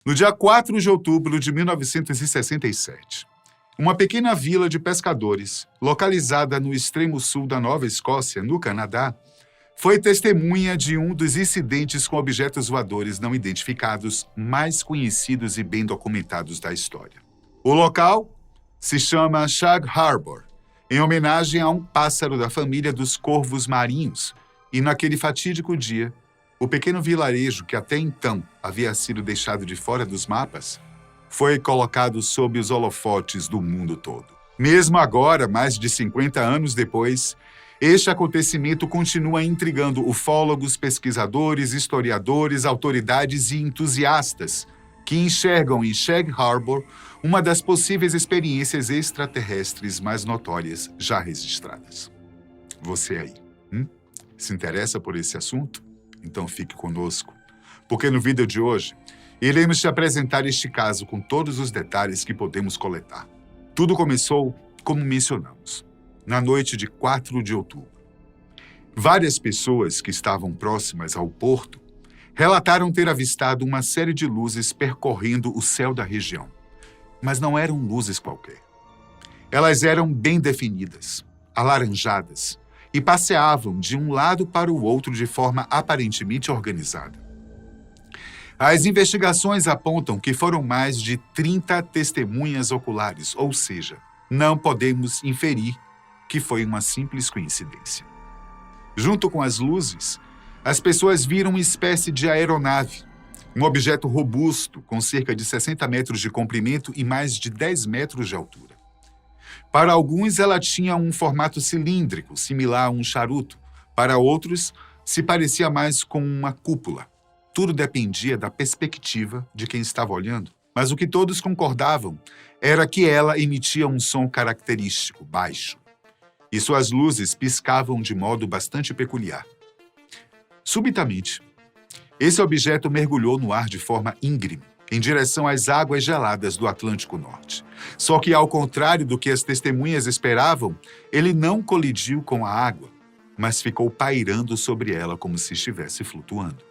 No dia 4 de outubro de 1967, uma pequena vila de pescadores, localizada no extremo sul da Nova Escócia, no Canadá, foi testemunha de um dos incidentes com objetos voadores não identificados mais conhecidos e bem documentados da história. O local se chama Shag Harbor, em homenagem a um pássaro da família dos corvos marinhos, e naquele fatídico dia, o pequeno vilarejo que até então havia sido deixado de fora dos mapas foi colocado sob os holofotes do mundo todo. Mesmo agora, mais de 50 anos depois, este acontecimento continua intrigando ufólogos, pesquisadores, historiadores, autoridades e entusiastas que enxergam em Shag Harbor uma das possíveis experiências extraterrestres mais notórias já registradas. Você aí, se interessa por esse assunto? Então fique conosco, porque no vídeo de hoje iremos te apresentar este caso com todos os detalhes que podemos coletar. Tudo começou, como mencionamos, na noite de 4 de outubro. Várias pessoas que estavam próximas ao porto relataram ter avistado uma série de luzes percorrendo o céu da região. Mas não eram luzes qualquer. Elas eram bem definidas, alaranjadas, e passeavam de um lado para o outro de forma aparentemente organizada. As investigações apontam que foram mais de 30 testemunhas oculares, ou seja, não podemos inferir que foi uma simples coincidência. Junto com as luzes, as pessoas viram uma espécie de aeronave, um objeto robusto com cerca de 60 metros de comprimento e mais de 10 metros de altura. Para alguns, ela tinha um formato cilíndrico, similar a um charuto. Para outros, se parecia mais com uma cúpula. Tudo dependia da perspectiva de quem estava olhando. Mas o que todos concordavam era que ela emitia um som característico, baixo. E suas luzes piscavam de modo bastante peculiar. Subitamente, esse objeto mergulhou no ar de forma íngreme, em direção às águas geladas do Atlântico Norte. Só que, ao contrário do que as testemunhas esperavam, ele não colidiu com a água, mas ficou pairando sobre ela como se estivesse flutuando.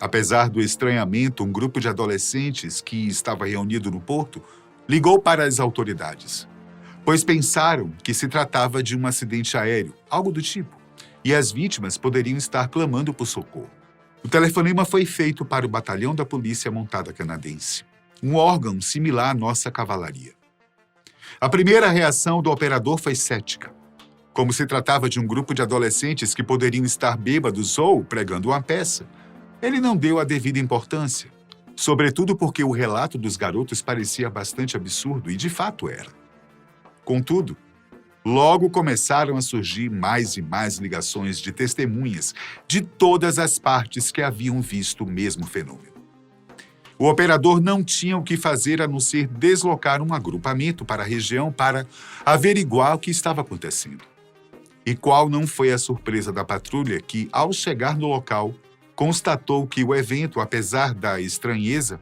Apesar do estranhamento, um grupo de adolescentes que estava reunido no porto ligou para as autoridades, pois pensaram que se tratava de um acidente aéreo, algo do tipo, e as vítimas poderiam estar clamando por socorro. O telefonema foi feito para o batalhão da Polícia Montada Canadense, um órgão similar à nossa cavalaria. A primeira reação do operador foi cética. Como se tratava de um grupo de adolescentes que poderiam estar bêbados ou pregando uma peça, ele não deu a devida importância, sobretudo porque o relato dos garotos parecia bastante absurdo e de fato era. Contudo, logo começaram a surgir mais e mais ligações de testemunhas de todas as partes que haviam visto o mesmo fenômeno. O operador não tinha o que fazer a não ser deslocar um agrupamento para a região para averiguar o que estava acontecendo. E qual não foi a surpresa da patrulha que, ao chegar no local, constatou que o evento, apesar da estranheza,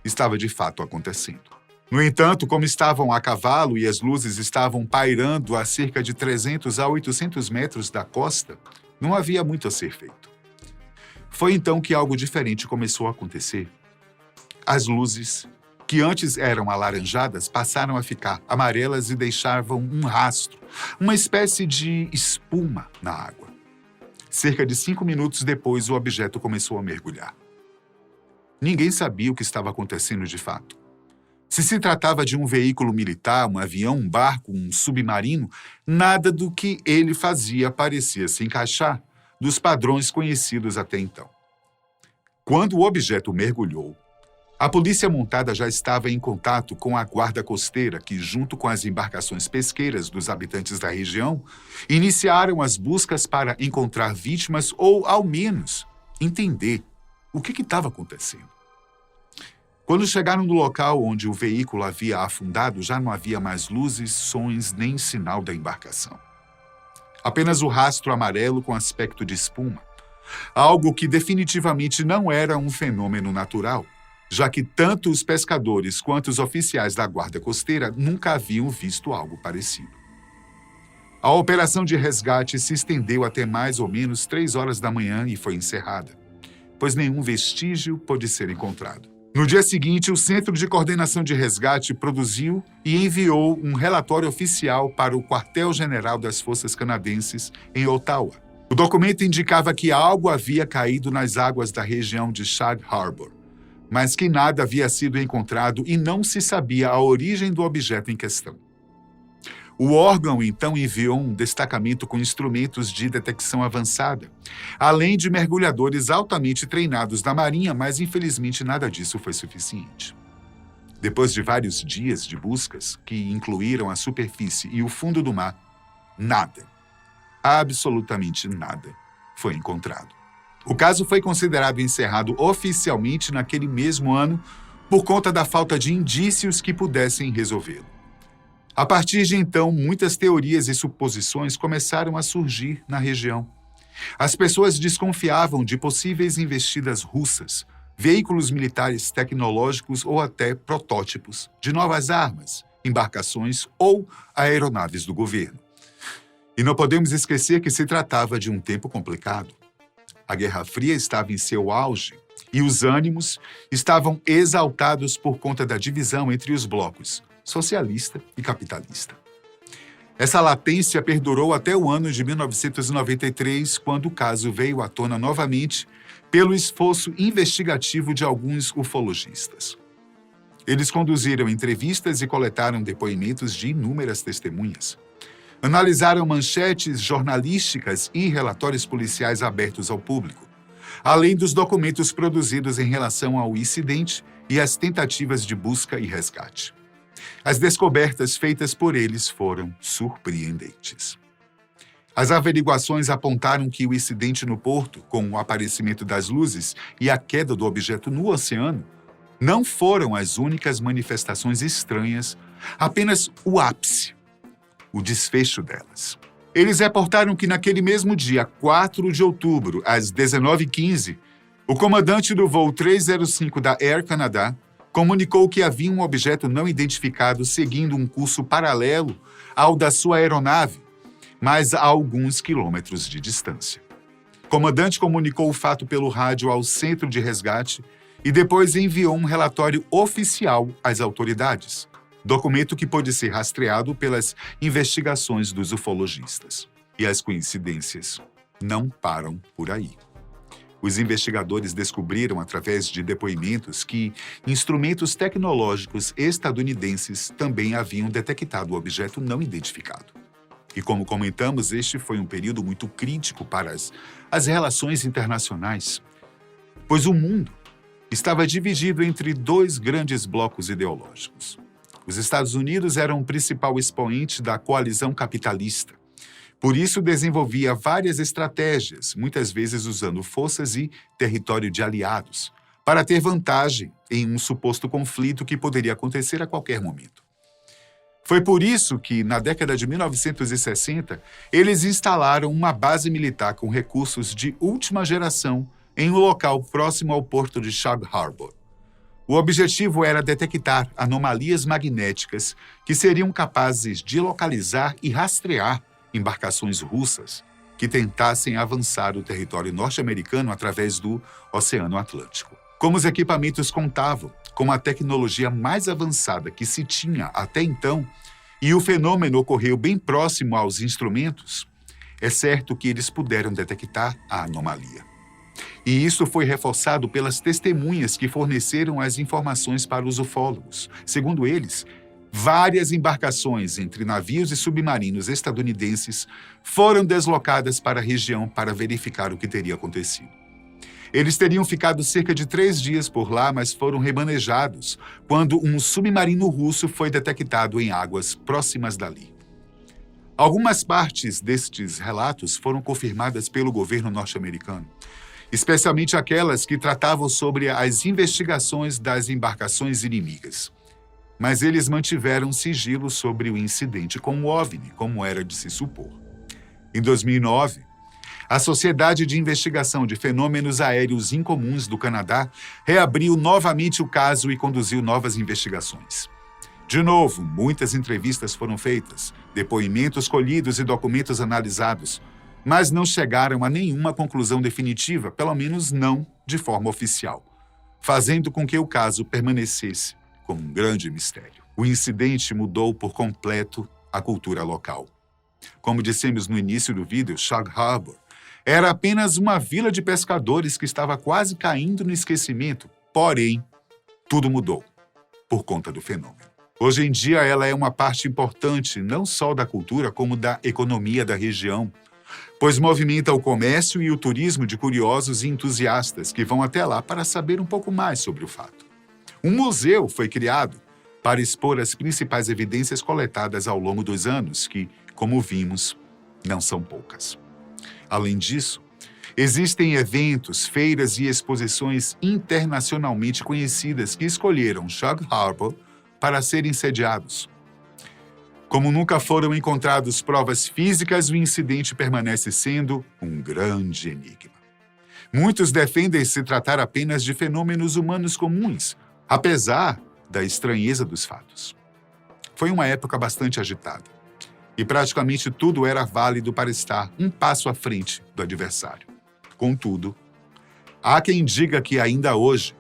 estava de fato acontecendo. No entanto, como estavam a cavalo e as luzes estavam pairando a cerca de 300 a 800 metros da costa, não havia muito a ser feito. Foi então que algo diferente começou a acontecer. As luzes, que antes eram alaranjadas, passaram a ficar amarelas e deixavam um rastro, uma espécie de espuma na água. Cerca de 5 minutos depois, o objeto começou a mergulhar. Ninguém sabia o que estava acontecendo de fato. Se tratava de um veículo militar, um avião, um barco, um submarino, nada do que ele fazia parecia se encaixar dos padrões conhecidos até então. Quando o objeto mergulhou, a polícia montada já estava em contato com a guarda costeira que, junto com as embarcações pesqueiras dos habitantes da região, iniciaram as buscas para encontrar vítimas ou, ao menos, entender o que estava acontecendo. Quando chegaram no local onde o veículo havia afundado, já não havia mais luzes, sons nem sinal da embarcação. Apenas o rastro amarelo com aspecto de espuma, algo que definitivamente não era um fenômeno natural, já que tanto os pescadores quanto os oficiais da guarda costeira nunca haviam visto algo parecido. A operação de resgate se estendeu até mais ou menos 3 horas da manhã e foi encerrada, pois nenhum vestígio pôde ser encontrado. No dia seguinte, o Centro de Coordenação de Resgate produziu e enviou um relatório oficial para o Quartel-General das Forças Canadenses em Ottawa. O documento indicava que algo havia caído nas águas da região de Sag Harbor, mas que nada havia sido encontrado e não se sabia a origem do objeto em questão. O órgão, então, enviou um destacamento com instrumentos de detecção avançada, além de mergulhadores altamente treinados da Marinha, mas infelizmente nada disso foi suficiente. Depois de vários dias de buscas, que incluíram a superfície e o fundo do mar, nada, absolutamente nada, foi encontrado. O caso foi considerado encerrado oficialmente naquele mesmo ano por conta da falta de indícios que pudessem resolvê-lo. A partir de então, muitas teorias e suposições começaram a surgir na região. As pessoas desconfiavam de possíveis investidas russas, veículos militares tecnológicos ou até protótipos de novas armas, embarcações ou aeronaves do governo. E não podemos esquecer que se tratava de um tempo complicado. A Guerra Fria estava em seu auge e os ânimos estavam exaltados por conta da divisão entre os blocos socialista e capitalista. Essa latência perdurou até o ano de 1993, quando o caso veio à tona novamente pelo esforço investigativo de alguns ufologistas. Eles conduziram entrevistas e coletaram depoimentos de inúmeras testemunhas. Analisaram manchetes jornalísticas e relatórios policiais abertos ao público, além dos documentos produzidos em relação ao incidente e as tentativas de busca e resgate. As descobertas feitas por eles foram surpreendentes. As averiguações apontaram que o incidente no porto, com o aparecimento das luzes e a queda do objeto no oceano, não foram as únicas manifestações estranhas, apenas o ápice, o desfecho delas. Eles reportaram que naquele mesmo dia, 4 de outubro, às 19h15, o comandante do voo 305 da Air Canada comunicou que havia um objeto não identificado seguindo um curso paralelo ao da sua aeronave, mas a alguns quilômetros de distância. O comandante comunicou o fato pelo rádio ao centro de resgate e depois enviou um relatório oficial às autoridades, documento que pôde ser rastreado pelas investigações dos ufologistas. E as coincidências não param por aí. Os investigadores descobriram, através de depoimentos, que instrumentos tecnológicos estadunidenses também haviam detectado o objeto não identificado. E como comentamos, este foi um período muito crítico para as relações internacionais, pois o mundo estava dividido entre dois grandes blocos ideológicos. Os Estados Unidos eram o principal expoente da coalizão capitalista. Por isso, desenvolvia várias estratégias, muitas vezes usando forças e território de aliados, para ter vantagem em um suposto conflito que poderia acontecer a qualquer momento. Foi por isso que, na década de 1960, eles instalaram uma base militar com recursos de última geração em um local próximo ao porto de Sag Harbor. O objetivo era detectar anomalias magnéticas que seriam capazes de localizar e rastrear embarcações russas que tentassem avançar o território norte-americano através do Oceano Atlântico. Como os equipamentos contavam com a tecnologia mais avançada que se tinha até então e o fenômeno ocorreu bem próximo aos instrumentos, é certo que eles puderam detectar a anomalia. E isso foi reforçado pelas testemunhas que forneceram as informações para os ufólogos. Segundo eles, várias embarcações entre navios e submarinos estadunidenses foram deslocadas para a região para verificar o que teria acontecido. Eles teriam ficado cerca de 3 dias por lá, mas foram remanejados quando um submarino russo foi detectado em águas próximas dali. Algumas partes destes relatos foram confirmadas pelo governo norte-americano, especialmente aquelas que tratavam sobre as investigações das embarcações inimigas. Mas eles mantiveram sigilo sobre o incidente com o OVNI, como era de se supor. Em 2009, a Sociedade de Investigação de Fenômenos Aéreos Incomuns do Canadá reabriu novamente o caso e conduziu novas investigações. De novo, muitas entrevistas foram feitas, depoimentos colhidos e documentos analisados, mas não chegaram a nenhuma conclusão definitiva, pelo menos não de forma oficial. fazendo com que o caso permanecesse como um grande mistério. O incidente mudou por completo a cultura local. Como dissemos no início do vídeo, Shag Harbor era apenas uma vila de pescadores que estava quase caindo no esquecimento. Porém, tudo mudou por conta do fenômeno. Hoje em dia, ela é uma parte importante não só da cultura, como da economia da região, pois movimenta o comércio e o turismo de curiosos e entusiastas que vão até lá para saber um pouco mais sobre o fato. Um museu foi criado para expor as principais evidências coletadas ao longo dos anos, que, como vimos, não são poucas. Além disso, existem eventos, feiras e exposições internacionalmente conhecidas que escolheram Shag Harbor para serem sediados. Como nunca foram encontradas provas físicas, o incidente permanece sendo um grande enigma. Muitos defendem se tratar apenas de fenômenos humanos comuns, apesar da estranheza dos fatos. Foi uma época bastante agitada, e praticamente tudo era válido para estar um passo à frente do adversário. Contudo, há quem diga que ainda hoje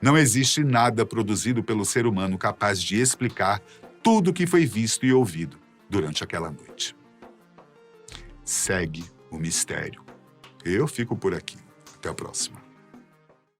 não existe nada produzido pelo ser humano capaz de explicar tudo o que foi visto e ouvido durante aquela noite. Segue o mistério. Eu fico por aqui. Até a próxima.